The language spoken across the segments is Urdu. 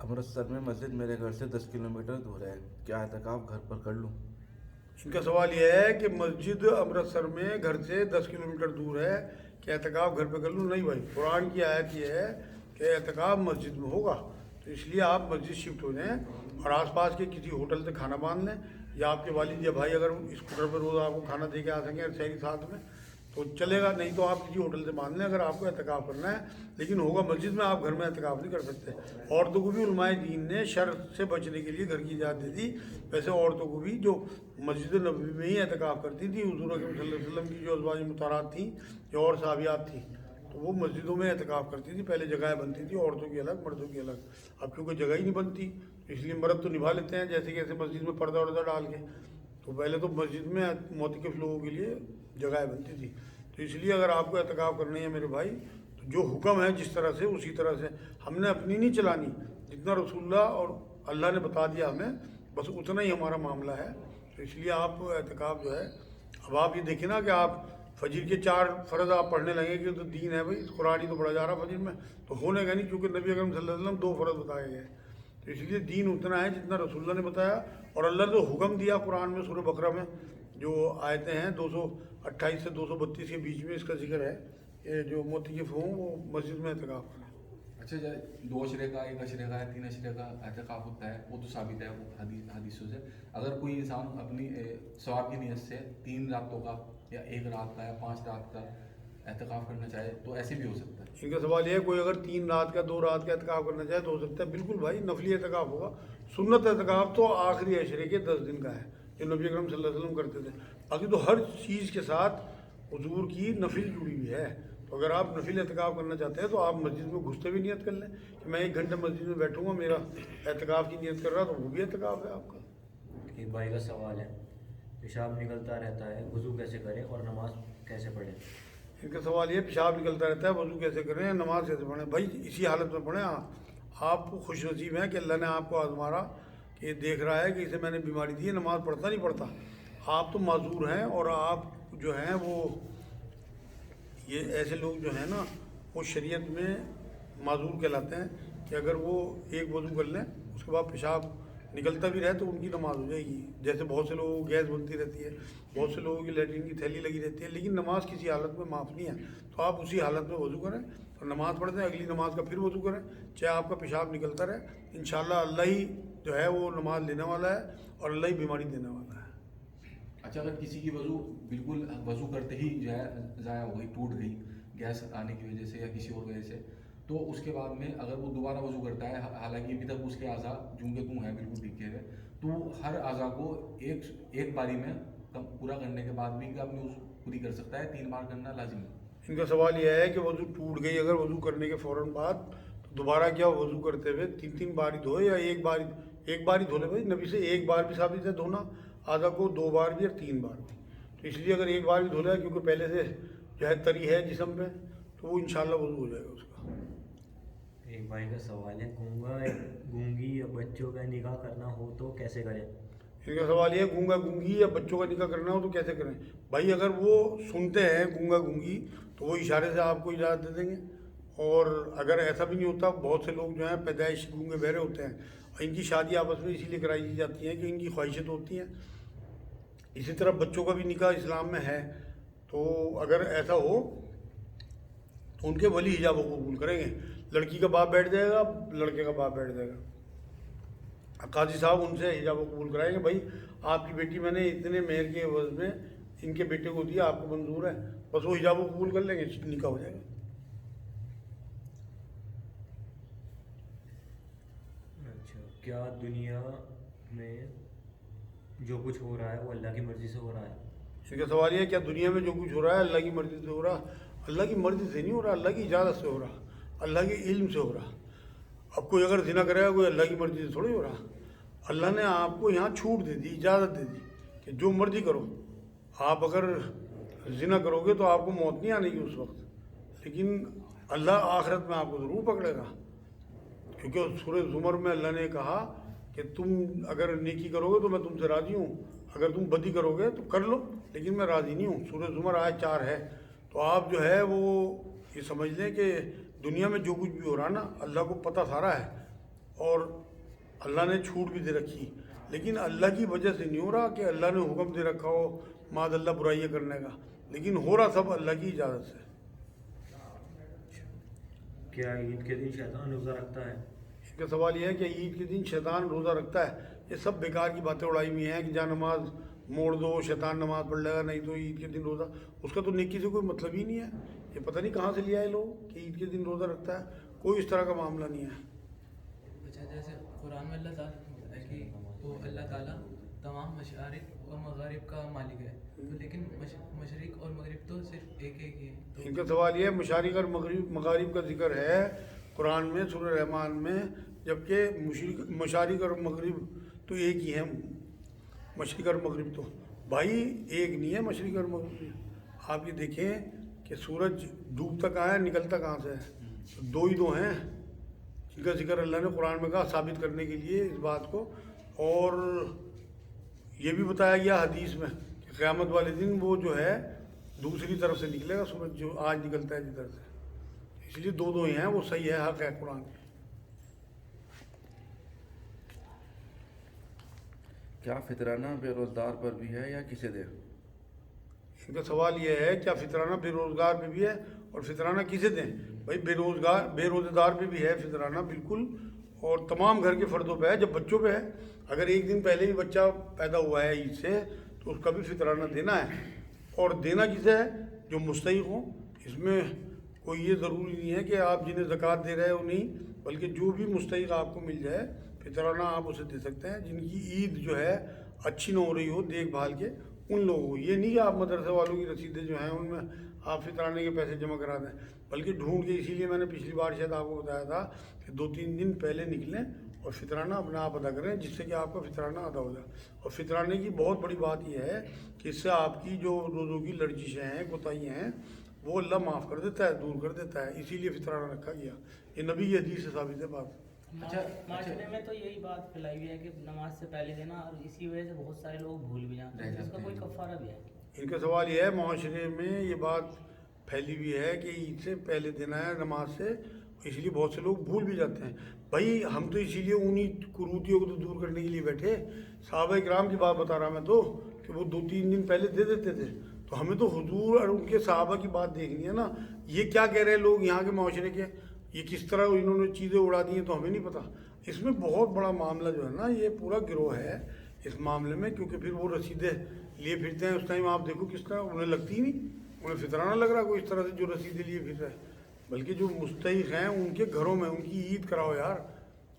امرتسر میں مسجد میرے گھر سے 10 کلومیٹر دور ہے، کیا اعتکاف گھر پر کر لوں؟ ان کا سوال یہ ہے کہ مسجد امرتسر میں گھر سے 10 کلومیٹر دور ہے، کہ اعتکاف گھر پہ کر لوں؟ نہیں بھائی، قرآن کی آیت یہ ہے کہ اعتکاف مسجد میں ہوگا، تو اس لیے آپ مسجد شفٹ ہو جائیں اور آس پاس کے کسی ہوٹل سے کھانا باندھ لیں، یا آپ کے والد یا بھائی اگر اسکوٹر پہ روز آپ کو کھانا دے کے آ سکیں شہری ساتھ میں تو چلے گا، نہیں تو آپ کسی ہوٹل سے باندھ لیں اگر آپ کو اعتکاف کرنا ہے، لیکن ہوگا مسجد میں، آپ گھر میں اعتکاف نہیں کر سکتے۔ عورتوں کو بھی علماء دین نے شر سے بچنے کے لیے گھر کی اجازت دے دی، ویسے عورتوں کو بھی جو مسجد نبوی میں ہی اعتکاف کرتی تھیں، حضور اکرم صلی اللہ علیہ وسلم کی جو ازواج مطہرات تھیں جو اور صحابیات تھیں، تو وہ مسجدوں میں اعتکاف کرتی تھی۔ پہلے جگہیں بنتی تھی عورتوں کی الگ، مردوں کی الگ، اب کیونکہ جگہ ہی نہیں بنتی تو اس لیے مرد تو نبھا لیتے ہیں جیسے کیسے مسجد میں پردہ وردہ ڈال کے، تو پہلے تو مسجد میں معتکف لوگوں کے لیے جگہیں بنتی تھی، تو اس لیے اگر آپ کو اعتکاف کرنی ہے میرے بھائی، تو جو حکم ہے جس طرح سے اسی طرح سے، ہم نے اپنی نہیں چلانی، جتنا رسول اللہ اور اللہ نے بتا دیا ہمیں بس اتنا ہی ہمارا معاملہ ہے، تو اس لیے آپ اعتکاف جو ہے، اب آپ یہ دیکھیں نا کہ آپ فجر کے 4 فرض آپ پڑھنے لگیں کہ تو دین ہے بھائی، قرآن ہی تو پڑھا جا رہا فجر میں، تو ہونے گا نہیں، کیونکہ نبی اکرم صلی اللہ علیہ وسلم 2 فرض بتائے گئے، تو اس لیے دین اتنا ہے جتنا رسول اللہ نے بتایا، اور اللہ نے جو حکم دیا قرآن میں سورہ بقرہ میں جو آیتیں ہیں 228 سے 232 کے بیچ میں اس کا ذکر ہے کہ جو معتکف ہوں وہ مسجد میں اعتکاف کریں۔ اچھا، 2 اشرے کا، 1 اشرے کا، 3 اشرے کا اعتکاف ہوتا ہے، وہ تو ثابت ہے حدیثوں سے۔ اگر کوئی انسان اپنی ثواب کی نیت سے 3 راتوں کا یا 1 رات کا یا 5 رات کا اعتکاف کرنا چاہے تو ایسے بھی ہو سکتا ہے؟ ان کا سوال یہ ہے کوئی اگر 3 رات کا 2 رات کا اعتکاف کرنا چاہے تو ہو سکتا ہے، بالکل بھائی، نفلی اعتکاف ہوگا۔ سنت اعتکاف تو آخری عشرے کے 10 دن کا ہے جو نبی اکرم صلی اللہ علیہ وسلم کرتے تھے، باقی تو ہر چیز کے ساتھ حضور کی نفل جڑی ہوئی ہے، تو اگر آپ نفل اعتکاف کرنا چاہتے ہیں تو آپ مسجد میں گھستے بھی نیت کر لیں کہ میں 1 گھنٹے مسجد میں بیٹھوں گا، میرا اعتکاف کی نیت کر رہا تو وہ بھی اعتکاف ہے آپ کا۔ ایک بھائی کا سوال ہے، پیشاب نکلتا رہتا ہے، وضو کیسے کریں اور نماز کیسے پڑھیں؟ ان کا سوال یہ پیشاب نکلتا رہتا ہے، وضو کیسے کریں، نماز کیسے پڑھیں؟ بھائی اسی حالت میں پڑھیں۔ آپ خوش نصیب ہیں کہ اللہ نے آپ کو آزمارا کہ یہ دیکھ رہا ہے کہ اسے میں نے بیماری دی ہے، نماز پڑھتا نہیں پڑھتا، آپ تو معذور ہیں، اور آپ جو ہیں وہ یہ ایسے لوگ جو ہیں نا وہ شریعت میں معذور کہلاتے ہیں کہ اگر وہ ایک وضو کر لیں اس کے بعد پیشاب نکلتا بھی رہے تو ان کی نماز ہو جائے گی، جیسے بہت سے لوگوں کو گیس بنتی رہتی ہے، بہت سے لوگوں کی لیٹرین کی تھیلی لگی رہتی ہے، لیکن نماز کسی حالت میں معاف نہیں ہے، تو آپ اسی حالت میں وضو کریں اور نماز پڑھ دیں، اگلی نماز کا پھر وضو کریں، چاہے آپ کا پیشاب نکلتا رہے، انشاءاللہ اللہ ہی جو ہے وہ نماز لینے والا ہے اور اللہ ہی بیماری دینے والا ہے۔ اچھا، اگر کسی کی وضو بالکل وضو کرتے ہی جو ہے ضائع ہو گئی، ٹوٹ گئی گیس آنے کی وجہ سے یا کسی اور وجہ سے، تو اس کے بعد میں اگر وہ دوبارہ وضو کرتا ہے، حالانکہ ابھی تک اس کے اعضاء جوں کے توں ہیں بالکل ٹھیک ہے، تو ہر اعضاء کو ایک باری میں پورا کرنے کے بعد بھی کیا اپنی پوری کر سکتا ہے؟ 3 بار کرنا لازم ہے؟ ان کا سوال یہ ہے کہ وضو ٹوٹ گئی اگر وضو کرنے کے فوراً بعد تو دوبارہ کیا وضو کرتے ہوئے 3 بار ہی دھوئے یا ایک بار ہی دھو لے؟ بھائی نبی سے 1 بار بھی ثابت ہے دھونا، اعضاء کو 2 بار بھی اور 3 بار بھی، تو اس لیے اگر 1 بار بھی دھو لے کیونکہ پہلے سے جو ہے تری ہے جسم پہ تو وہ انشاءاللہ وضو ہو جائے گا اس کا۔ ایک بھائی کا سوال ہے، گونگی یا بچوں کا نکاح کرنا ہو تو کیسے کریں؟ ان کا سوال یہ ہے گونگا گونگی یا بچوں کا نکاح کرنا ہو تو کیسے کریں؟ بھائی اگر وہ سنتے ہیں گونگا گونگی تو وہ اشارے سے آپ کو اجازت دے دیں گے، اور اگر ایسا بھی نہیں ہوتا، بہت سے لوگ جو ہیں پیدائش گونگے بہرے ہوتے ہیں، ان کی شادی آپس میں اسی لیے کرائی دی جاتی ہیں کہ ان کی خواہشیں تو ہوتی ہیں، اسی طرح بچوں کا بھی نکاح اسلام میں ہے، تو اگر ایسا ہو تو ان کے ولی حجاب و قبول کریں گے، لڑکی کا باپ بیٹھ جائے گا، لڑکے کا باپ بیٹھ جائے گا، قاضی صاحب ان سے حجاب و قبول کرائیں گے، بھائی آپ کی بیٹی میں نے اتنے مہر کے عوض میں ان کے بیٹے کو دیا، آپ کو منظور ہے، بس وہ حجاب و قبول کر لیں گے، نکاح ہو جائے گا۔ اچھا، کیا دنیا میں جو کچھ ہو رہا ہے وہ اللہ کی مرضی سے ہو رہا ہے؟ اس کا سوال یہ ہے کیا دنیا میں جو کچھ ہو رہا ہے اللہ کی مرضی سے ہو رہا؟ اللہ کی مرضی سے نہیں ہو رہا، اللہ کی اجازت سے ہو رہا، اللہ کے علم سے ہو رہا۔ اب کوئی اگر زنا کرے گا کوئی اللہ کی مرضی سے تھوڑی ہو رہا، اللہ نے آپ کو یہاں چھوٹ دے دی، اجازت دے دی کہ جو مرضی کرو، آپ اگر زنا کرو گے تو آپ کو موت نہیں آنے گی اس وقت، لیکن اللہ آخرت میں آپ کو ضرور پکڑے گا، کیونکہ سورہ زمر میں اللہ نے کہا کہ تم اگر نیکی کرو گے تو میں تم سے راضی ہوں، اگر تم بدی کرو گے تو کر لو لیکن میں راضی نہیں ہوں، سورہ زمر آیت 4 ہے، تو آپ جو ہے وہ یہ سمجھ لیں کہ دنیا میں جو کچھ بھی ہو رہا نا اللہ کو پتہ سارا ہے، اور اللہ نے چھوٹ بھی دے رکھی، لیکن اللہ کی وجہ سے نہیں ہو رہا کہ اللہ نے حکم دے رکھا ہو معاذ اللہ برائیاں کرنے کا، لیکن ہو رہا سب اللہ کی اجازت سے۔ کیا عید کے دن شیطان روزہ رکھتا ہے؟ اس کا سوال یہ ہے کہ عید کے دن شیطان روزہ رکھتا ہے؟ یہ سب بیکار کی باتیں اڑائی ہوئی ہیں کہ جہاں نماز موڑ دو شیطان نماز پڑھ لے گا، نہیں تو عید کے دن روزہ، اس کا تو نیکی سے کوئی مطلب ہی نہیں ہے۔ یہ پتہ نہیں کہاں سے لیا ہے لوگ کہ عید کے دن روزہ رکھتا ہے، کوئی اس طرح کا معاملہ نہیں ہے۔ اچھا، جیسے قرآن میں اللہ تعالیٰ ہے کہ وہ اللہ تعالیٰ تمام مشارق اور مغارب کا مالک ہے، تو لیکن مشرق اور مغرب تو صرف ایک ہی ہے۔ ان کا سوال یہ ہے مشارق اور مغارب کا ذکر ہے قرآن میں سورہ رحمان میں، جبکہ مشارق اور مغرب تو ایک ہی ہیں۔ مشرق اور مغرب تو بھائی ایک نہیں ہے، مشرق اور مغرب۔ آپ یہ دیکھیں کہ سورج ڈوبتا کہاں ہے، نکلتا کہاں سے ہے، دو ہی دو ہیں جن کا ذکر اللہ نے قرآن میں کہا ثابت کرنے کے لیے اس بات کو۔ اور یہ بھی بتایا گیا حدیث میں کہ قیامت والے دن وہ جو ہے دوسری طرف سے نکلے گا سورج، جو آج نکلتا ہے جدھر سے، اس لیے دو دو ہی ہیں، وہ صحیح ہے، حق ہے قرآن کی۔ کیا فطرانہ بے روزگار پر بھی ہے یا کسے دے؟ ان کا سوال یہ ہے کیا فطرانہ بے روزگار پہ بھی ہے اور فطرانہ کسے دیں؟ بھائی بے روزے دار پہ بھی ہے فطرانہ بالکل، اور تمام گھر کے فردوں پہ ہے، جب بچوں پہ ہے۔ اگر ایک دن پہلے بھی بچہ پیدا ہوا ہے عید سے تو اس کا بھی فطرانہ دینا ہے، اور دینا کسے ہے؟ جو مستحق ہوں۔ اس میں کوئی یہ ضروری نہیں ہے کہ آپ جنہیں زکوٰۃ دے رہے ہو نہیں، بلکہ جو بھی مستحق آپ کو مل جائے فطرانہ آپ اسے دے سکتے ہیں، جن کی عید جو ہے اچھی نہ ہو رہی ہو دیکھ بھال کے ان لوگوں کو۔ یہ نہیں کہ آپ مدرسے والوں کی رسیدیں جو ہیں ان میں آپ فطرانے کے پیسے جمع کرا دیں، بلکہ ڈھونڈ کے، اسی لیے میں نے پچھلی بار شاید آپ کو بتایا تھا کہ 2-3 دن پہلے نکلیں اور فطرانہ اپنا آپ ادا کریں، جس سے کہ آپ کا فطرانہ ادا ہو جائے۔ اور فطرانے کی بہت بڑی بات یہ ہے کہ اس سے آپ کی جو روزوں کی لرزشیں ہیں، کوتاہیاں ہیں، وہ اللہ معاف کر دیتا ہے، دور کر دیتا ہے، اسی لیے فطرانہ رکھا گیا۔ یہ نبی کی حدیث سے ثابت ہے بات۔ معاشرے میں تو یہی بات پھیلائی ہوئی ہے کہ نماز سے پہلے دینا، اور اسی وجہ سے بہت سارے لوگ بھول بھی جاتے ہیں، اس کا کوئی کفارہ بھی ہے؟ ان کا سوال یہ ہے معاشرے میں یہ بات پھیلی ہوئی ہے کہ عید سے پہلے دینا ہے نماز سے، اس لیے بہت سے لوگ بھول بھی جاتے ہیں۔ بھائی ہم تو اسی لیے انہی کروتیوں کو تو دور کرنے کے لیے بیٹھے، صحابہ کرام کی بات بتا رہا میں تو، کہ وہ 2-3 دن پہلے دے دیتے تھے، تو ہمیں تو حضور اور ان کے صحابہ کی بات دیکھنی ہے نا۔ یہ کیا کہہ رہے ہیں لوگ یہاں کے معاشرے کے، یہ کس طرح انہوں نے چیزیں اڑا دی ہیں تو ہمیں نہیں پتہ۔ اس میں بہت بڑا معاملہ جو ہے نا، یہ پورا گروہ ہے اس معاملے میں، کیونکہ پھر وہ رسیدیں لیے پھرتے ہیں۔ اس ٹائم آپ دیکھو کس طرح انہیں لگتی ہی نہیں، انہیں فطرانہ لگ رہا کوئی اس طرح سے جو رسیدیں لیے پھر رہے، بلکہ جو مستحق ہیں ان کے گھروں میں ان کی عید کراؤ یار۔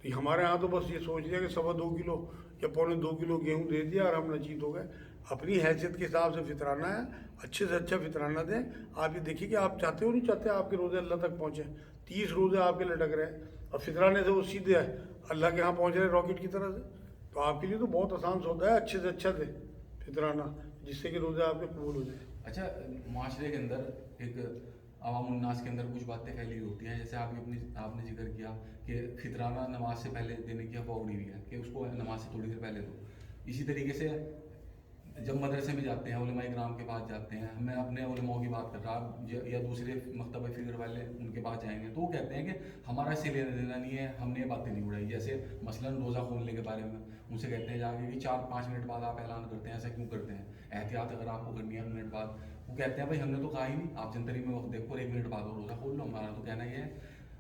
تو ہمارے ہاں تو بس یہ سوچ لیا کہ 2.25 کلو یا 2.25 کلو گیہوں دے دیا اور ہم نچیت ہو گئے۔ اپنی حیثیت کے حساب سے فطرانہ ہے، اچھے سے اچھا فطرانہ دیں۔ آپ یہ دیکھیے کہ آپ چاہتے ہو نہیں چاہتے آپ کے روزے اللہ تک پہنچے، 30 روزے آپ کے لٹک رہے ہیں، اور فطرانے سے وہ سیدھے اللہ کے ہاں پہنچ رہے راکٹ کی طرح سے، تو آپ کے لیے تو بہت آسان سودا ہے، اچھے سے اچھا دے فطرانہ، جس سے کہ روزے آپ کے قبول ہو جائیں۔ اچھا، معاشرے کے اندر ایک عوام الناس کے اندر کچھ باتیں پھیلی ہوئی ہوتی ہیں، جیسے آپ نے ذکر کیا کہ فطرانہ نماز سے پہلے دینے کی افواہ اڑی ہوئی ہے کہ اس کو نماز سے تھوڑی دیر پہلے دو۔ اسی طریقے سے جب مدرسے میں جاتے ہیں، علماء کرام کے پاس جاتے ہیں، میں اپنے علماء کی بات کر رہا یا دوسرے مکتبہ فکر والے ان کے پاس جائیں گے تو وہ کہتے ہیں کہ ہمارا اس سے لینا دینا نہیں ہے، ہم نے یہ باتیں نہیں اڑائی۔ جیسے مثلاً روزہ کھولنے کے بارے میں ان سے کہتے ہیں جا کے کہ 4-5 منٹ بعد آپ اعلان کرتے ہیں، ایسا کیوں کرتے ہیں؟ احتیاط اگر آپ کو کرنی ہے منٹ بعد، وہ کہتے ہیں بھائی ہم نے تو کہا ہی نہیں، آپ جنتری میں وقت دیکھو اور 1 منٹ بعد وہ روزہ کھول لو، ہمارا تو کہنا یہ ہے۔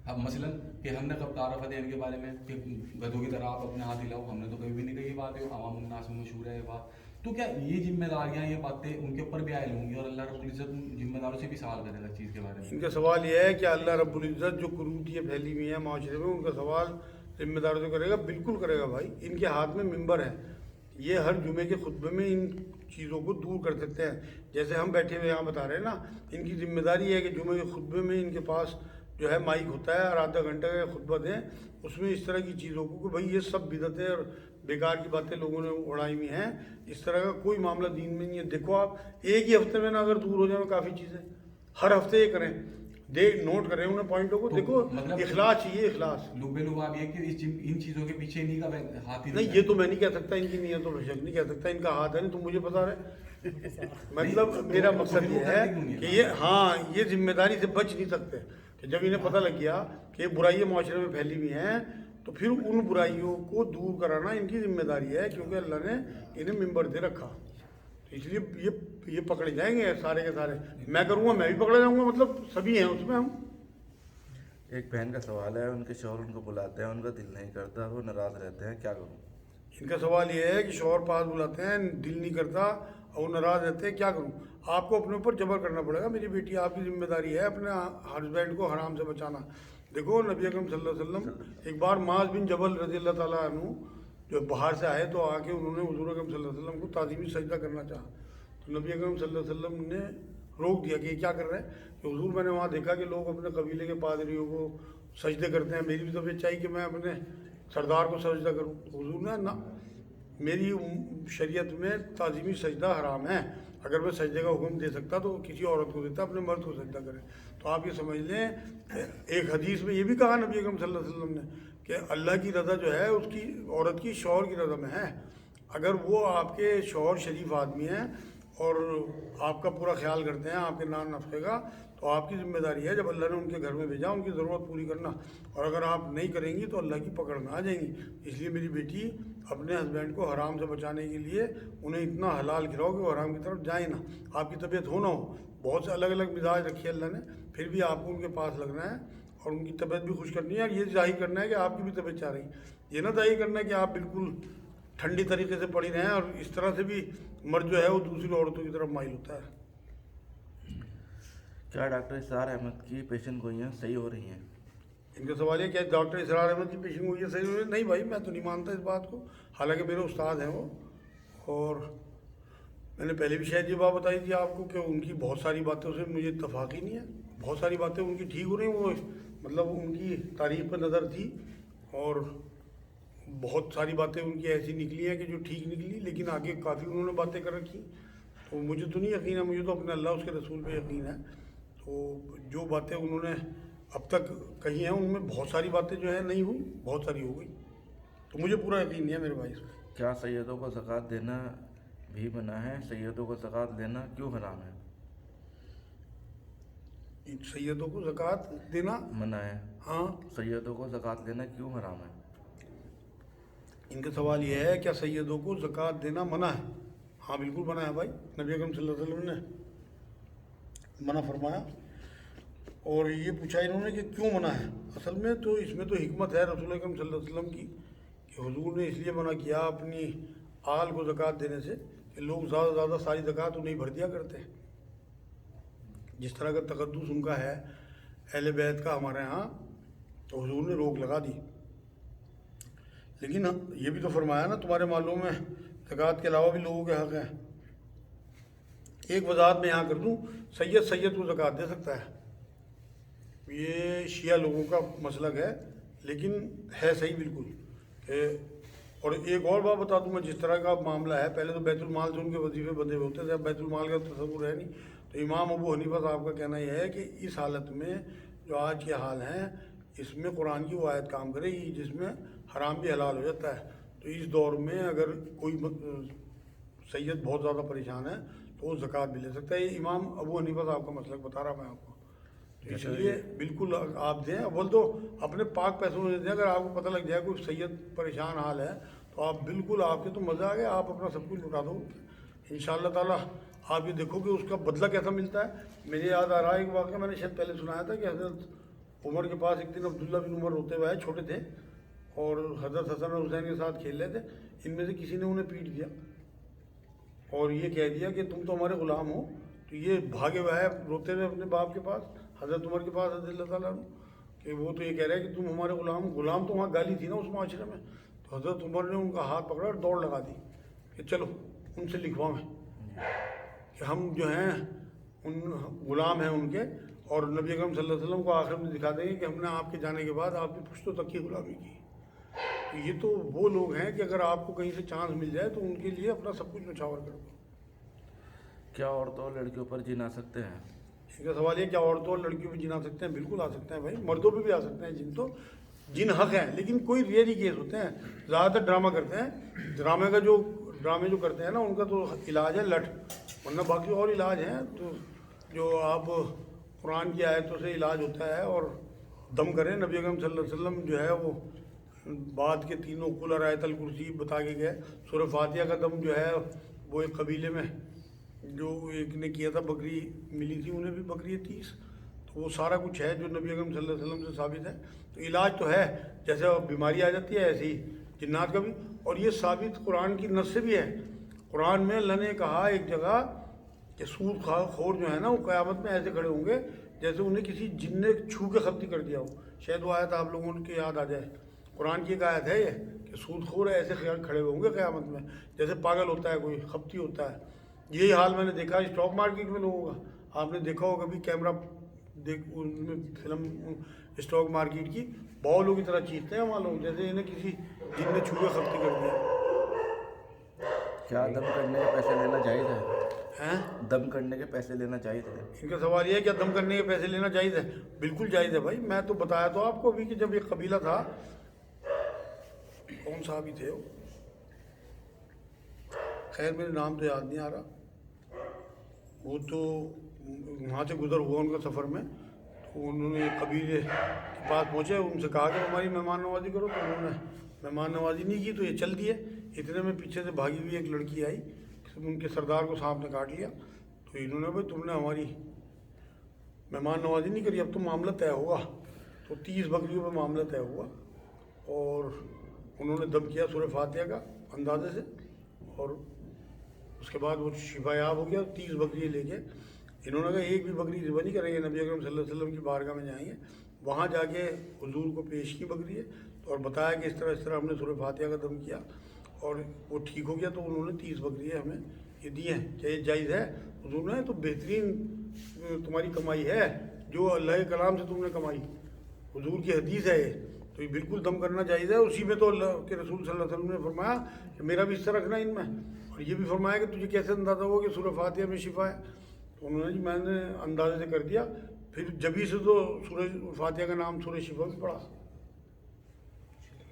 اب مثلاً کہ ہم نے کب تعارف دین کے بارے میں کہ گدھوں کی طرح آپ اپنے ہاتھ ہلاؤ، ہم نے تو کبھی بھی نہیں کہی یہ بات ہے، عوام الناس میں مشہور ہے یہ بات۔ تو کیا یہ ذمہ داریاں، یہ باتیں ان کے اوپر بھی عائد ہوں گی اور اللہ رب العزت ذمہ داروں سے بھی سوال کرے گا اس چیز کے بارے میں؟ ان کا سوال یہ ہے کہ اللہ رب العزت جو کروتیاں پھیلی ہوئی ہیں معاشرے میں، ان کا سوال ذمہ داروں سے کرے گا؟ بالکل کرے گا بھائی، ان کے ہاتھ میں ممبر ہے، یہ ہر جمعے کے خطبے میں ان چیزوں کو دور کر سکتے ہیں۔ جیسے ہم بیٹھے ہوئے یہاں بتا رہے ہیں نا، ان کی ذمہ داری ہے کہ جمعے کے خطبے میں ان کے پاس جو ہے مائک ہوتا ہے اور آدھا گھنٹہ کا خطبہ دیں، اس میں اس طرح کی چیزوں کو کہ بھائی یہ سب بدعتیں اور بیکار کی باتیں لوگوں نے اڑائی ہوئی ہیں، اس طرح کا کوئی معاملہ دین میں نہیں ہے۔ دیکھو آپ ایک ہی ہفتے میں نا اگر دور ہو جائیں کافی چیزیں، ہر ہفتے یہ کریں، نوٹ کریں انہیں پوائنٹوں کو، دیکھو اخلاص چاہیے، اخلاص۔ لبے لباب یہ کہ ان چیزوں کے پیچھے انہیں کا ہاتھ ہی نہیں، یہ تو میں نہیں کہہ سکتا ان کی نیت و شک نہیں کہہ سکتا، ان کا ہاتھ ہے نہیں، تم مجھے بتا رہے۔ مطلب میرا مقصد یہ ہے کہ یہ ذمہ داری سے بچ نہیں سکتے، کہ جب انہیں پتہ لگ گیا کہ یہ برائیاں معاشرے میں پھیلی ہوئی ہیں تو تو پھر ان برائیوں کو دور کرانا ان کی ذمہ داری ہے، کیونکہ اللہ نے انہیں ممبر دے رکھا، تو اس لیے یہ پکڑے جائیں گے سارے کے سارے، میں کروں گا میں بھی پکڑا جاؤں گا، مطلب سبھی ہیں اس میں ہم۔ ایک بہن کا سوال ہے، ان کے شوہر ان کو بلاتے ہیں، ان کا دل نہیں کرتا، وہ ناراض رہتے ہیں، کیا کروں؟ ان کا سوال یہ ہے کہ شوہر پاس بلاتے ہیں، دل نہیں کرتا اور ناراض رہتے ہیں، کیا کروں؟ آپ کو اپنے اوپر جبر کرنا پڑے گا میری بیٹی، آپ کی ذمہ داری ہے اپنے ہسبینڈ کو حرام سے بچانا۔ دیکھو نبی اکرم صلی اللہ علیہ وسلم ایک بار معاذ بن جبل رضی اللہ تعالیٰ عنہ جو باہر سے آئے تو آ کے انہوں نے حضور اکرم صلی اللہ علیہ وسلم کو تعظیمی سجدہ کرنا چاہا، تو نبی اکرم صلی اللہ علیہ وسلم نے روک دیا کہ یہ کیا کر رہے ہیں؟ کہ حضور میں نے وہاں دیکھا کہ لوگ اپنے قبیلے کے پادریوں کو سجدے کرتے ہیں، میری بھی طبیعت چاہیے کہ میں اپنے سردار کو سجدہ کروں۔ حضور نے نہ، میری شریعت میں تعظیمی سجدہ حرام ہے، اگر میں سجدے کا حکم دے سکتا تو کسی عورت کو دیتا، اپنے مرد کو سجدہ کرے۔ تو آپ یہ سمجھ لیں، ایک حدیث میں یہ بھی کہا نبی اکرم صلی اللہ علیہ وسلم نے کہ اللہ کی رضا جو ہے اس کی عورت کی شوہر کی رضا میں ہے۔ اگر وہ آپ کے شوہر شریف آدمی ہیں اور آپ کا پورا خیال کرتے ہیں آپ کے نان نفقے کا، تو آپ کی ذمہ داری ہے جب اللہ نے ان کے گھر میں بھیجا ان کی ضرورت پوری کرنا، اور اگر آپ نہیں کریں گی تو اللہ کی پکڑ میں آ جائیں گی۔ اس لیے میری بیٹی اپنے ہسبینڈ کو حرام سے بچانے کے لیے انہیں اتنا حلال کھلاؤ کہ وہ حرام کی طرف جائیں نہ، آپ کی طبیعت ہو نہ ہو۔ بہت سے الگ الگ مزاج رکھی ہے اللہ نے، پھر بھی آپ کو ان کے پاس لگنا ہے اور ان کی طبیعت بھی خوش کرنی ہے، اور یہ ظاہر کرنا ہے کہ آپ کی بھی طبیعت چاہ رہی ہے، یہ نہ ظاہر کرنا ہے کہ آپ بالکل ٹھنڈی طریقے سے پڑی رہیں، اور اس طرح سے بھی مرد جو ہے وہ دوسری عورتوں کی طرف مائل ہوتا ہے۔ کیا ڈاکٹر اسرار احمد کی پیشن گوئیاں صحیح ہو رہی ہیں؟ ان کا سوال ہے کیا ڈاکٹر اسرار احمد کی پیشن گوئی صحیح ہوئی؟ نہیں بھائی، میں تو نہیں مانتا اس بات کو، حالانکہ میرے استاد ہیں وہ، اور میں نے پہلے بھی شاید یہ بات بتائی تھی آپ کو کہ ان کی بہت ساری باتوں سے مجھے اتفاق ہی نہیں ہے، بہت ساری باتیں ان کی ٹھیک ہو رہی ہیں، وہ مطلب ان کی تاریخ پہ نظر تھی، اور بہت ساری باتیں ان کی ایسی نکلی ہیں کہ جو ٹھیک نکلی، لیکن آگے کافی انہوں نے باتیں کر رکھی، تو مجھے تو نہیں یقین ہے، مجھے تو اپنے اللہ اس کے رسول پہ یقین ہے۔ تو جو باتیں انہوں نے اب تک کہی ہیں ان میں بہت ساری باتیں جو ہیں نہیں ہوئی، بہت ساری ہو گئی، تو مجھے پورا یقین نہیں ہے میرے بھائی اس پہ۔ کیا سیدوں کو زکوٰۃ دینا بھی منع ہے؟ سیدوں کو زکوٰۃ لینا کیوں حرام ہے؟ سیدوں کو زکوٰۃ دینا منع ہے، ہاں۔ سیدوں کو زکوٰۃ لینا کیوں حرام ہے؟ ان کا سوال یہ ہے کیا سیدوں کو زکوٰۃ دینا منع ہے؟ ہاں بالکل منع ہے بھائی، نبی اکرم صلی اللہ علیہ وسلم نے منع فرمایا، اور یہ پوچھا انہوں نے کہ کیوں منع ہے؟ اصل میں تو اس میں تو حکمت ہے رسول اکرم صلی اللہ علیہ وسلم کی، کہ حضور نے اس لیے منع کیا اپنی آل کو زکوٰۃ دینے سے کہ لوگ زیادہ سے زیادہ ساری زکوٰۃ انہیں بھر دیا کرتے ہیں، جس طرح کا تقدس ان کا ہے اہل بیت کا ہمارے ہاں، تو حضور نے روک لگا دی۔ لیکن یہ بھی تو فرمایا نا تمہارے مالوں میں زکوٰۃ کے علاوہ بھی لوگوں کے حق ہیں۔ ایک وضاحت میں یہاں کر دوں، سید کو زکوٰۃ دے سکتا ہے، یہ شیعہ لوگوں کا مسلک ہے، لیکن ہے صحیح بالکل کہ، اور ایک اور بات بتا دوں میں، جس طرح کا معاملہ ہے، پہلے تو بیت المال سے ان کے وظیفے بندے ہوئے ہوتے تھے، اب بیت المال کا تصور ہے نہیں، تو امام ابو حنیفہ صاحب کا کہنا یہ ہے کہ اس حالت میں جو آج کے حال ہیں اس میں قرآن کی وہ آیت کام کرے گی جس میں حرام بھی حلال ہو جاتا ہے، تو اس دور میں اگر کوئی سید بہت زیادہ پریشان ہے تو وہ زکوٰۃ بھی لے سکتا ہے، یہ امام ابو حنیفہ صاحب کا مسلک بتا رہا میں آپ کو، تو اس لیے بالکل آپ دیں، اول تو اپنے پاک پیسوں میں دیں، اگر آپ کو پتہ لگ جائے کوئی سید پریشان حال ہے تو آپ بالکل، آپ کے تو مزہ آ گیا، آپ اپنا سب کچھ لٹا دو انشاءاللہ تعالیٰ، آپ یہ دیکھو کہ اس کا بدلہ کیسا ملتا ہے۔ میرے یاد آ رہا ہے ایک واقعہ میں نے شاید پہلے سنایا تھا کہ حضرت عمر کے پاس ایک دن عبداللہ بن عمر روتے ہوئے آئے، چھوٹے تھے، اور حضرت حسن اور حسین کے ساتھ کھیل رہے تھے، ان میں سے کسی نے انہیں پیٹ دیا اور یہ کہہ دیا کہ تم تو ہمارے غلام ہو، تو یہ بھاگے ہوئے آئے روتے ہوئے اپنے باپ کے پاس، حضرت عمر کے پاس رضی اللہ تعالیٰ عنہ، کہ وہ تو یہ کہہ رہے ہیں کہ تم ہمارے غلام تو وہاں گالی تھی نا اس معاشرے میں، تو حضرت عمر نے ان کا ہاتھ پکڑا اور دوڑ لگا دی کہ چلو ان سے لکھواؤں کہ ہم جو ہیں ان غلام ہیں ان کے، اور نبی اکرم صلی اللہ علیہ وسلم کو آخر میں دکھا دیں گے کہ ہم نے آپ کے جانے کے بعد آپ کی پشتوں تک کی غلامی کی۔ تو یہ تو وہ لوگ ہیں کہ اگر آپ کو کہیں سے چانس مل جائے تو ان کے لیے اپنا سب کچھ نچھاور کر دو۔ کیا عورتوں اور لڑکیوں پر جن آ سکتے ہیں؟ اس کا سوال یہ کیا عورتوں اور لڑکیوں پہ جن آ سکتے ہیں؟ بالکل آ سکتے ہیں بھائی، مردوں پہ بھی آ سکتے ہیں جن، تو جن حق ہیں، لیکن کوئی ریئری کیس ہوتے ہیں، زیادہ تر ڈرامہ کرتے ہیں، ڈرامے جو کرتے ہیں نا ان کا تو علاج ہے لٹ، ورنہ باقی اور علاج ہیں تو جو آپ قرآن کی آیتوں سے علاج ہوتا ہے، اور دم کریں، نبی اکرم صلی اللہ علیہ وسلم جو ہے وہ بعد کے تینوں قل آیت الکرسی بتا کے گئے. سورہ فاتحہ کا دم جو ہے وہ ایک قبیلے میں جو ایک نے کیا تھا, بکری ملی تھی انہیں بھی بکری 30. تو وہ سارا کچھ ہے جو نبی اکرم صلی اللہ علیہ وسلم سے ثابت ہے. تو علاج تو ہے, جیسے بیماری آ جاتی ہے ایسے ہی جنات کا بھی. اور یہ ثابت قرآن کی نص سے بھی ہے. قرآن میں اللہ نے کہا ایک جگہ کہ سود خور جو ہے نا وہ قیامت میں ایسے کھڑے ہوں گے جیسے انہیں کسی جن نے چھو کے ختم کر دیا ہو. شاید وہ آیت آپ لوگوں کے یاد آ جائے. قرآن کی ایک آیت ہے یہ کہ سود خور ایسے کھڑے ہوں گے قیامت میں جیسے پاگل ہوتا ہے کوئی, خپتی ہوتا ہے. یہی حال میں نے دیکھا اسٹاک مارکیٹ میں لوگوں کا. آپ نے دیکھا ہوگا کبھی کیمرہ ان میں فلم اسٹاک مارکیٹ کی, باولوں کی طرح چیختے ہیں وہاں لوگ جیسے انہیں کسی جن نے چھو کے ختم کر دیا. کیا دم کرنے کے پیسے لینا جائز ہے؟ ہیں دم کرنے کے پیسے لینا جائز ہے؟ ان کا سوال یہ ہے کہ دم کرنے کے پیسے لینا جائز ہے. بالکل جائز ہے بھائی. میں تو بتایا تو آپ کو ابھی کہ جب ایک قبیلہ تھا, کون سا بھی تھے وہ, خیر میرے نام تو یاد نہیں آ رہا, وہ تو وہاں سے گزر ہوا ان کا سفر میں. تو انہوں نے قبیلے کے پاس پہنچے, ان سے کہا کہ ہماری مہمان نوازی کرو. تو انہوں نے مہمان نوازی نہیں کی تو یہ چل دیے. اتنے میں پیچھے سے بھاگی ہوئی ایک لڑکی آئی, ان کے سردار کو سانپ نے کاٹ لیا. تو انہوں نے بھائی تم نے ہماری مہمان نوازی نہیں کری, اب تو معاملہ طے ہوگا. تو 30 بکریوں پہ معاملہ طے ہوا اور انہوں نے دم کیا سورہ فاتحہ کا اندازے سے, اور اس کے بعد وہ شفا یاب ہو گیا. 30 بکری لے کے انہوں نے کہا ایک بھی بکری ذبح نہیں کریں گے, نبی اکرم صلی اللہ علیہ وسلم کی بارگاہ میں جائیں گے. وہاں جا کے حضور کو پیش کی بکری ہے اور بتایا کہ اس طرح ہم نے سورہ فاتحہ کا دم کیا اور وہ ٹھیک ہو گیا. تو انہوں نے 30 بکریاں ہمیں یہ دی ہیں. کیا یہ جائز ہے؟ حضور نے تو بہترین تمہاری کمائی ہے جو اللہ کے کلام سے تم نے کمائی, حضور کی حدیث ہے یہ. تو یہ بالکل دم کرنا چاہیے. اسی میں تو اللہ کے رسول صلی اللہ علیہ وسلم نے فرمایا کہ میرا بھی حصہ رکھنا ان میں, اور یہ بھی فرمایا کہ تجھے کیسے اندازہ ہوا کہ سورہ فاتحہ میں شفا ہے. تو انہوں نے جی میں نے اندازے سے کر دیا. پھر جبھی سے تو سورہ فاتحہ کا نام سورہ شفا بھی پڑا.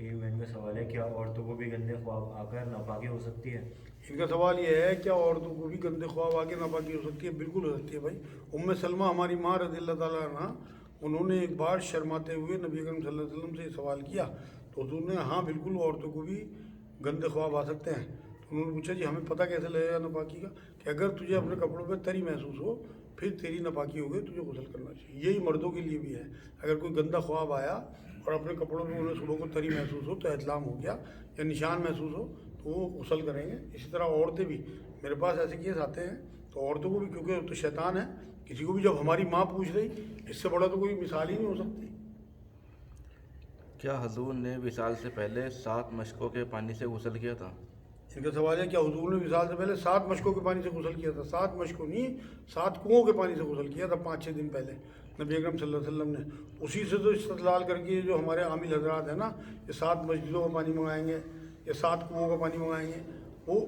یہ میں کا سوال ہے, کیا عورتوں کو بھی گندے خواب آ کر ناپاکی ہو سکتی ہے؟ ان کا سوال یہ ہے کیا عورتوں کو بھی گندے خواب آ کے ناپاکی ہو سکتی ہے؟ بالکل ہو سکتی ہے بھائی. ام سلمہ ہماری ماں رضی اللہ تعالیٰ عنہ, انہوں نے ایک بار شرماتے ہوئے نبی اکرم صلی اللہ علیہ وسلم سے یہ سوال کیا. تو حضور نے ہاں بالکل عورتوں کو بھی گندے خواب آ سکتے ہیں. تو انہوں نے پوچھا جی ہمیں پتہ کیسے لگے گا ناپاکی کا؟ کہ اگر تجھے اپنے کپڑوں پہ تری محسوس ہو پھر تیری ناپاکی ہو گئی, تجھے غسل کرنا چاہیے. یہی مردوں کے لیے بھی ہے. اگر کوئی گندا خواب آیا اور اپنے کپڑوں میں انہیں صبح کو تری محسوس ہو تو احتلام ہو گیا, یا نشان محسوس ہو تو وہ غسل کریں گے. اسی طرح عورتیں بھی, میرے پاس ایسے کیس آتے ہیں تو عورتوں کو بھی, کیونکہ تو شیطان ہے, کسی کو بھی جب ہماری ماں پوچھ رہی, اس سے بڑا تو کوئی مثال ہی نہیں ہو سکتی. کیا حضور نے وصال سے پہلے 7 مشکوں کے پانی سے غسل کیا تھا؟ ان کا سوال ہے کیا حضور نے وصال سے پہلے 7 مشکوں کے پانی سے غسل کیا تھا؟ 7 مشکوں نہیں, 7 کنوؤں کے پانی سے غسل کیا تھا 5-6 دن پہلے نبی اکرم صلی اللہ علیہ وسلم نے. اسی سے تو استدلال کر کے جو ہمارے عامل حضرات ہیں نا, یہ 7 مسجدوں کا پانی منگائیں گے یا 7 کنوؤں کا پانی منگائیں گے وہ,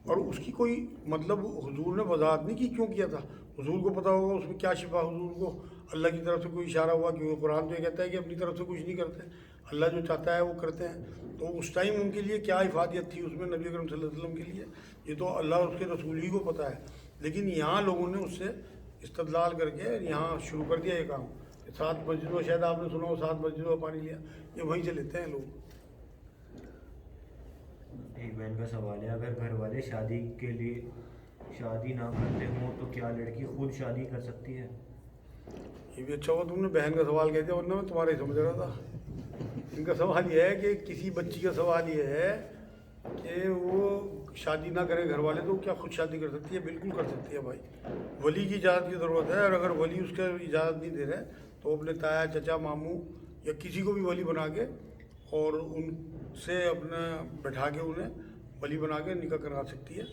اور اس کی کوئی مطلب حضور نے وضاحت نہیں کی کیوں کیا تھا. حضور کو پتہ ہوگا اس میں کیا شفا. حضور کو اللہ کی طرف سے کوئی اشارہ ہوا, کیونکہ قرآن تو یہ کہتا ہے کہ اپنی طرف سے کچھ نہیں کرتے, اللہ جو چاہتا ہے وہ کرتے ہیں. تو اس ٹائم ان کے لیے کیا افادیت تھی اس میں نبی اکرم صلی اللہ علیہ وسلم کے لیے, یہ تو اللہ اور اس کے رسول ہی کو پتہ ہے. لیکن یہاں لوگوں نے اس سے استدلال کر کے یہاں شروع کر دیا یہ کام کہ 7 مسجدوں, شاید آپ نے سنا ہو 7 مسجدوں کا پانی لیا, یہ وہیں سے لیتے ہیں لوگ. ایک بہن کا سوال ہے, اگر گھر والے شادی کے لیے شادی نہ کرتے ہوں تو کیا لڑکی خود شادی کر سکتی ہے؟ یہ بھی اچھا ہوا تم نے بہن کا سوال کہہ دیا, ورنہ میں تمہارا ہی سمجھ رہا تھا. ان کا سوال یہ ہے کہ کسی بچی کا سوال یہ ہے کہ وہ شادی نہ کرے گھر والے تو کیا خود شادی کر سکتی ہے؟ بالکل کر سکتی ہے بھائی. ولی کی اجازت کی ضرورت ہے, اور اگر ولی اس کا اجازت نہیں دے رہے تو اپنے تایا, چچا, ماموں یا کسی کو بھی ولی بنا کے اور ان سے اپنا بٹھا کے انہیں ولی بنا کے نکاح کرا سکتی ہے.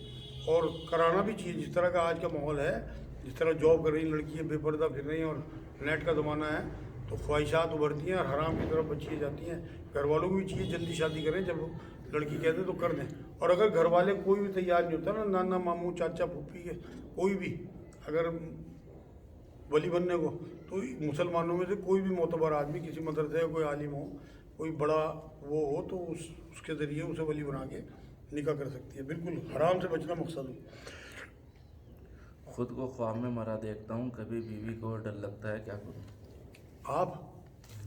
اور کرانا بھی چاہیے. جس طرح کا آج کا ماحول ہے, جس طرح جاب کر رہی لڑکیاں بے پردہ پھر رہی ہیں اور نیٹ کا زمانہ ہے, تو خواہشات ابھرتی ہیں اور حرام کی طرف بچی جاتی ہیں. گھر والوں کو بھی چاہیے جلدی شادی کریں, جب لڑکی کہتے ہیں تو کر دیں. اور اگر گھر والے کوئی بھی تیار نہیں ہوتا نا, نانا, ماموں, چاچا, پھوپھی کے کوئی بھی اگر ولی بننے کو, تو مسلمانوں میں سے کوئی بھی معتبر آدمی, کسی مدرسے کا کوئی عالم ہو, کوئی بڑا وہ ہو, تو اس کے ذریعے اسے ولی بنا کے نکاح کر سکتی ہے. بالکل حرام سے بچنا مقصد ہو. خود کو خواب میں مرا دیکھتا ہوں, کبھی بیوی کو ڈر لگتا ہے, کیا کروں؟ آپ